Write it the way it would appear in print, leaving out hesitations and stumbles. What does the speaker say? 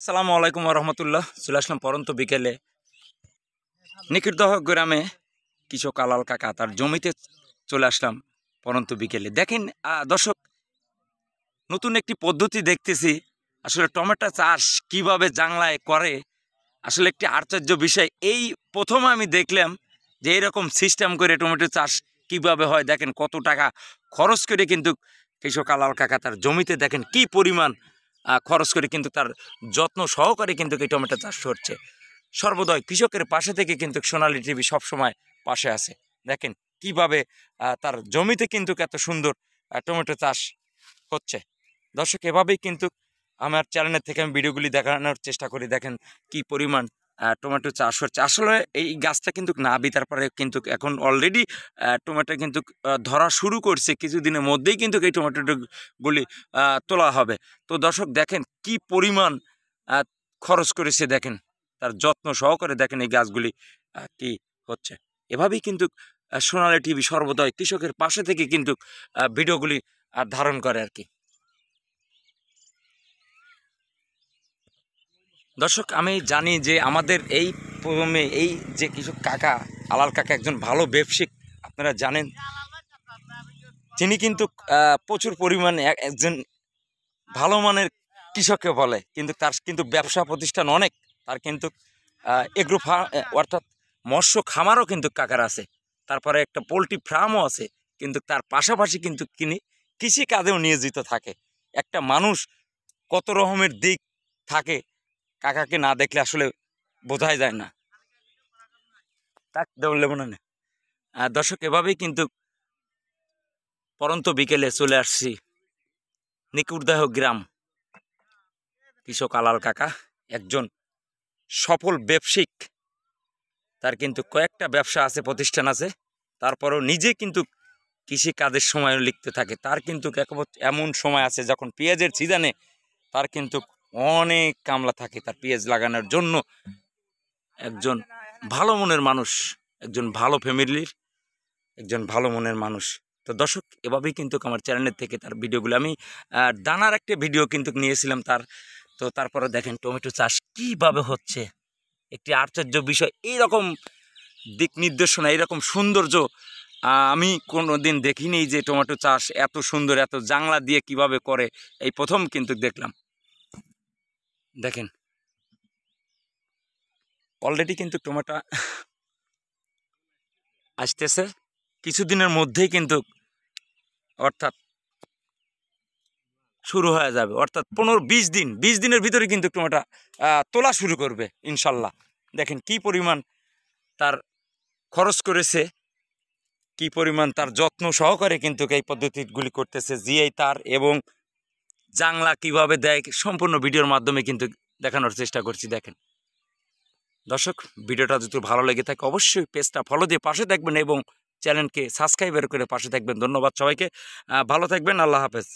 আসসালামু আলাইকুম রহমতুল্লাহ। চলে আসলাম পরন্ত বিকেলে নিকিরদহ গ্রামে কৃষক আলাল কাকা তার জমিতে চলে আসলাম পরন্ত বিকেলে। দেখেন দর্শক, নতুন একটি পদ্ধতি দেখতেছি। আসলে টমেটো চাষ কিভাবে জাংলায় করে, আসলে একটি আশ্চর্য বিষয়। এই প্রথম আমি দেখলাম যে এইরকম সিস্টেম করে টমেটো চাষ কিভাবে হয়। দেখেন কত টাকা খরচ করে কিন্তু কৃষক আলাল কাকা তার জমিতে দেখেন কি পরিমাণ খরচ করে কিন্তু তার যত্ন সহকারে কিন্তু এই টমেটো চাষ করছে। সর্বদয় কৃষকের পাশে থেকে কিন্তু সোনালী টিভি সবসময় পাশে আছে। দেখেন কিভাবে তার জমিতে কিন্তু এত সুন্দর টমেটো চাষ হচ্ছে। দর্শক, এভাবেই কিন্তু আমার চ্যানেলের থেকে আমি ভিডিওগুলি দেখানোর চেষ্টা করি। দেখেন কি পরিমাণ টমেটো চাষ হচ্ছে। আসলে এই গাছটা কিন্তু না বিতার পরে কিন্তু এখন অলরেডি টমেটো কিন্তু ধরা শুরু করছে। কিছুদিনের মধ্যেই কিন্তু এই টমেটোগুলি তোলা হবে। তো দর্শক দেখেন কি পরিমাণ খরচ করেছে, দেখেন তার যত্ন সহকারে দেখেন এই গাছগুলি কি হচ্ছে। এভাবেই কিন্তু সোনালী টিভি সর্বদয় কৃষকের পাশে থেকে কিন্তু ভিডিওগুলি ধারণ করে আর কি। দর্শক, আমি জানি যে আমাদের এই প্রজন্মে এই যে কৃষক কাকা আলাল কাকা একজন ভালো ব্যবসায়িক। আপনারা জানেন তিনি কিন্তু প্রচুর পরিমাণে একজন ভালো মানের কৃষককে বলে, কিন্তু তার কিন্তু ব্যবসা প্রতিষ্ঠান অনেক। তার কিন্তু এগ্রো ফার্ম অর্থাৎ মৎস্য খামারও কিন্তু কাকার আছে, তারপরে একটা পোলট্রি ফার্মও আছে। কিন্তু তার পাশাপাশি কিন্তু তিনি কৃষি কাজেও নিয়োজিত থাকে। একটা মানুষ কত রকমের দিক থাকে কাকাকে না দেখলে আসলে বোঝাই যায় না। তাক দৌড়লে মনে না। দর্শক, এভাবেই কিন্তু পরন্ত বিকেলে চলে আসছি নিকুরদাহ গ্রাম। কৃষক আলাল কাকা একজন সফল ব্যবসায়িক। তার কিন্তু কয়েকটা ব্যবসা আছে, প্রতিষ্ঠান আছে। তারপরেও নিজে কিন্তু কৃষি কাজের সময় লিখতে থাকে। তার কিন্তু এমন সময় আছে যখন পেঁয়াজের সিজনে তার কিন্তু অনেক কামলা থাকে তার পেঁয়াজ লাগানোর জন্য। একজন ভালো মনের মানুষ, একজন ভালো ফ্যামিলির একজন ভালো মনের মানুষ। তো দর্শক, এভাবেই কিন্তু আমার চ্যানেলের থেকে তার ভিডিওগুলো আমি দানার একটা ভিডিও কিন্তু নিয়েছিলাম তার। তো তারপরে দেখেন টমেটো চাষ কিভাবে হচ্ছে, একটি আশ্চর্য বিষয়। এইরকম দিক নির্দেশনা, এইরকম সৌন্দর্য আমি কোনো দিন দেখিনি যে টমেটো চাষ এত সুন্দর, এত জাংলা দিয়ে কিভাবে করে, এই প্রথম কিন্তু দেখলাম। দেখেন অলরেডি কিন্তু টমেটো আসতেছে কিছুদিনের মধ্যেই কিন্তু, অর্থাৎ শুরু হয়ে যাবে। অর্থাৎ 15-20 দিনের ভিতরে কিন্তু টমেটো তোলা শুরু করবে ইনশাল্লাহ। দেখেন কি পরিমাণ তার খরচ করেছে, কি পরিমাণ তার যত্ন সহকারে কিন্তু এই পদ্ধতিগুলি করতেছে। জিআই তার এবং জাংলা কিভাবে দেয় সম্পূর্ণ ভিডিওর মাধ্যমে কিন্তু দেখানোর চেষ্টা করছি। দেখেন দর্শক, ভিডিওটা যদি ভালো লেগে থাকে অবশ্যই পেজটা ফলো দিয়ে পাশে থাকবেন এবং চ্যানেলকে সাবস্ক্রাইব করে পাশে থাকবেন। ধন্যবাদ সবাইকে, ভালো থাকবেন। আল্লাহ হাফেজ।